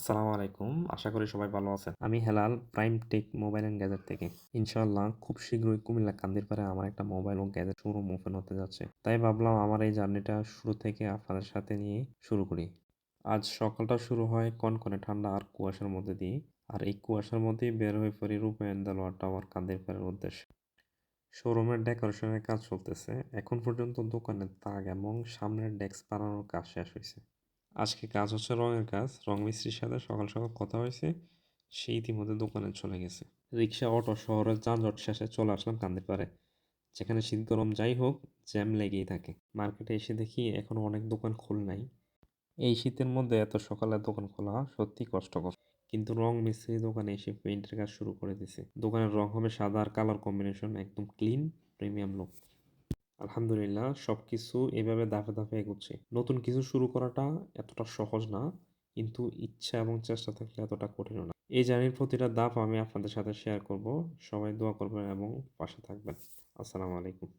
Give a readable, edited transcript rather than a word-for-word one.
আসসালামু আলাইকুম। আশা করি সবাই ভালো আছেন। আমি Helal prime tech mobile and gadget থেকে। ইনশাআল্লাহ খুব শীঘ্রই কুমিল্লা কান্দিরপাড়ে আমার একটা মোবাইল ও গ্যাজেট শোরুম ওপেন হতে যাচ্ছে। তাই ভাবলাম আমার এই জার্নিটা শুরু থেকে আপনাদের সাথে নিয়ে শুরু করি। আজ সকালটা শুরু হয় কনকনে ঠান্ডা আর কুয়াশার মধ্যে দিয়ে। আর এই কুয়াশার মধ্যেই বের হয়ে পড়ি রূপায়ণ দেলোয়ার টাওয়ার কান্দিরপাড়ের উদ্দেশ্যে। শোরুমের ডেকোরেশনের কাজ চলতেছে। এখন পর্যন্ত দোকানের তাক এবং সামনের ডেস্ক বানানোর কাজ শেষ হয়েছে। আজকে কাজ হচ্ছে রঙের কাজ। রং মিস্ত্রির সাথে সকাল সকাল কথা হয়েছে, সে ইতিমধ্যে দোকানে চলে গেছে। রিক্সা, অটো, শহরের যানজট শেষে চলে আসলাম কান্দিরপাড়ে, যেখানে শীত গরম যাই হোক জ্যাম লেগেই থাকে। মার্কেটে এসে দেখি এখনো অনেক দোকান খোল নাই। এই শীতের মধ্যে এত সকালে দোকান খোলা সত্যি কষ্টকর। কিন্তু রং মিস্ত্রি দোকানে এসে পেইন্টের কাজ শুরু করে দিছে। দোকানের রং হবে সাদা আর কালার কম্বিনেশন, একদম ক্লিন, প্রিমিয়াম লুক। আলহামদুলিল্লাহ সবকিছু এভাবে ধাপে ধাপে এগোচ্ছে। নতুন কিছু শুরু করাটা এতটা সহজ না, কিন্তু ইচ্ছা এবং চেষ্টা থাকলে এতটা কঠিনও না। এই জার্নির প্রতিটা ধাপ আমি আপনাদের সাথে শেয়ার করব। সবাই দোয়া করবেন এবং পাশে থাকবেন। আসসালামু আলাইকুম।